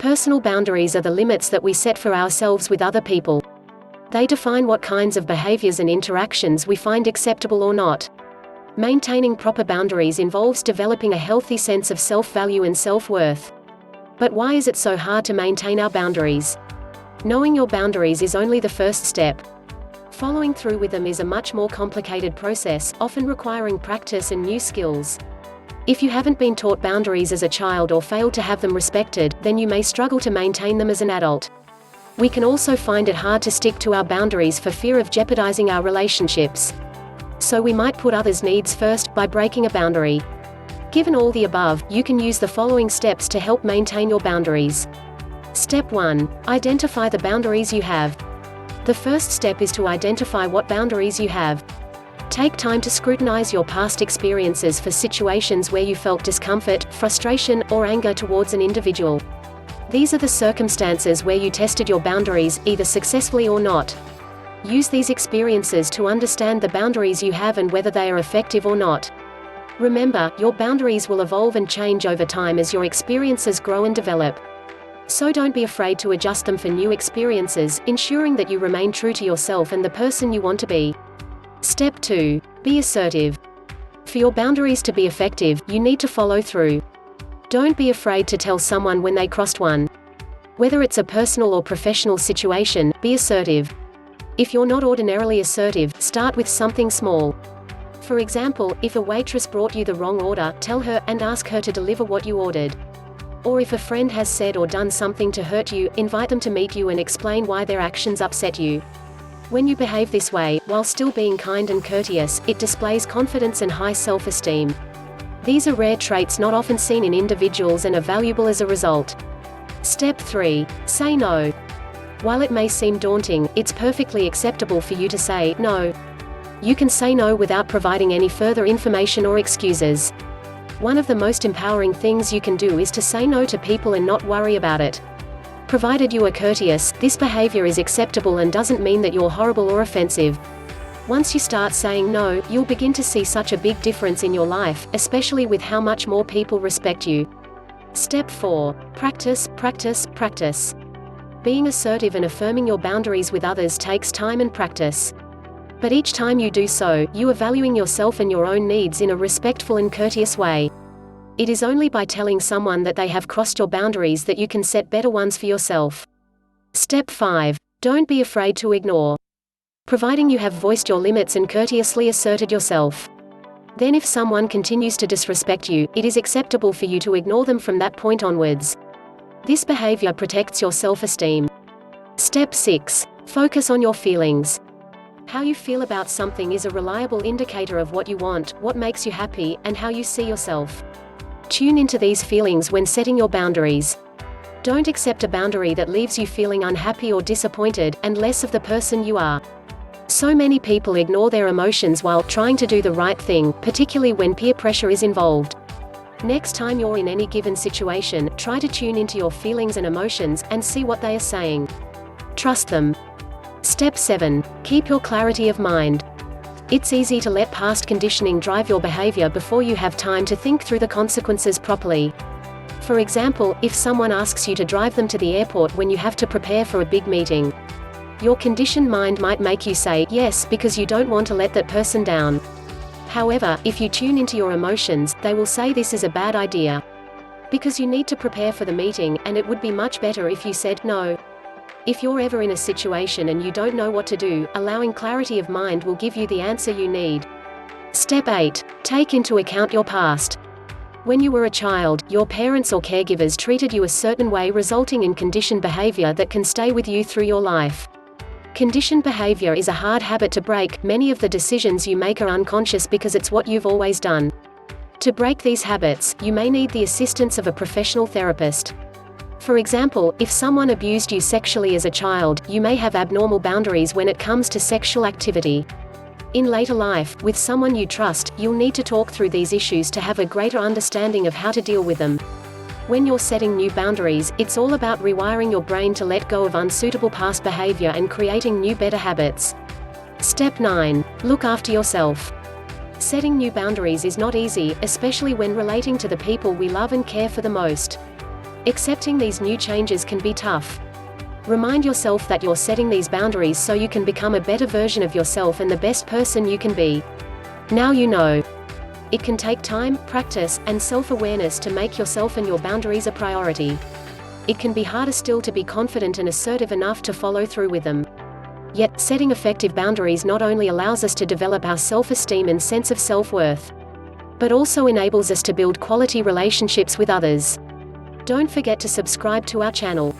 Personal boundaries are the limits that we set for ourselves with other people. They define what kinds of behaviors and interactions we find acceptable or not. Maintaining proper boundaries involves developing a healthy sense of self-value and self-worth. But why is it so hard to maintain our boundaries? Knowing your boundaries is only the first step. Following through with them is a much more complicated process, often requiring practice and new skills. If you haven't been taught boundaries as a child or failed to have them respected, then you may struggle to maintain them as an adult. We can also find it hard to stick to our boundaries for fear of jeopardizing our relationships. So we might put others' needs first, by breaking a boundary. Given all the above, you can use the following steps to help maintain your boundaries. Step 1. Identify the boundaries you have. The first step is to identify what boundaries you have. Take time to scrutinize your past experiences for situations where you felt discomfort, frustration, or anger towards an individual. These are the circumstances where you tested your boundaries, either successfully or not. Use these experiences to understand the boundaries you have and whether they are effective or not. Remember, your boundaries will evolve and change over time as your experiences grow and develop. So don't be afraid to adjust them for new experiences, ensuring that you remain true to yourself and the person you want to be. Step 2. Be assertive. For your boundaries to be effective, you need to follow through. Don't be afraid to tell someone when they crossed one. Whether it's a personal or professional situation, be assertive. If you're not ordinarily assertive, start with something small. For example, if a waitress brought you the wrong order, tell her, and ask her to deliver what you ordered. Or if a friend has said or done something to hurt you, invite them to meet you and explain why their actions upset you. When you behave this way, while still being kind and courteous, it displays confidence and high self-esteem. These are rare traits not often seen in individuals and are valuable as a result. Step 3. Say no. While it may seem daunting, it's perfectly acceptable for you to say no. You can say no without providing any further information or excuses. One of the most empowering things you can do is to say no to people and not worry about it. Provided you are courteous, this behavior is acceptable and doesn't mean that you're horrible or offensive. Once you start saying no, you'll begin to see such a big difference in your life, especially with how much more people respect you. Step 4. Practice, practice, practice. Being assertive and affirming your boundaries with others takes time and practice. But each time you do so, you are valuing yourself and your own needs in a respectful and courteous way. It is only by telling someone that they have crossed your boundaries that you can set better ones for yourself. Step 5. Don't be afraid to ignore. Providing you have voiced your limits and courteously asserted yourself. Then if someone continues to disrespect you, it is acceptable for you to ignore them from that point onwards. This behavior protects your self-esteem. Step 6. Focus on your feelings. How you feel about something is a reliable indicator of what you want, what makes you happy, and how you see yourself. Tune into these feelings when setting your boundaries. Don't accept a boundary that leaves you feeling unhappy or disappointed, and less of the person you are. So many people ignore their emotions while trying to do the right thing, particularly when peer pressure is involved. Next time you're in any given situation, try to tune into your feelings and emotions, and see what they are saying. Trust them. Step 7. Keep your clarity of mind. It's easy to let past conditioning drive your behavior before you have time to think through the consequences properly. For example, if someone asks you to drive them to the airport when you have to prepare for a big meeting. Your conditioned mind might make you say yes because you don't want to let that person down. However, if you tune into your emotions, they will say this is a bad idea. Because you need to prepare for the meeting, and it would be much better if you said no. If you're ever in a situation and you don't know what to do, allowing clarity of mind will give you the answer you need. Step 8. Take into account your past. When you were a child, your parents or caregivers treated you a certain way, resulting in conditioned behavior that can stay with you through your life. Conditioned behavior is a hard habit to break. Many of the decisions you make are unconscious because it's what you've always done. To break these habits, you may need the assistance of a professional therapist. For example, if someone abused you sexually as a child, you may have abnormal boundaries when it comes to sexual activity. In later life, with someone you trust, you'll need to talk through these issues to have a greater understanding of how to deal with them. When you're setting new boundaries, it's all about rewiring your brain to let go of unsuitable past behavior and creating new, better habits. Step 9. Look after yourself. Setting new boundaries is not easy, especially when relating to the people we love and care for the most. Accepting these new changes can be tough. Remind yourself that you're setting these boundaries so you can become a better version of yourself and the best person you can be. Now you know. It can take time, practice, and self-awareness to make yourself and your boundaries a priority. It can be harder still to be confident and assertive enough to follow through with them. Yet, setting effective boundaries not only allows us to develop our self-esteem and sense of self-worth, but also enables us to build quality relationships with others. Don't forget to subscribe to our channel.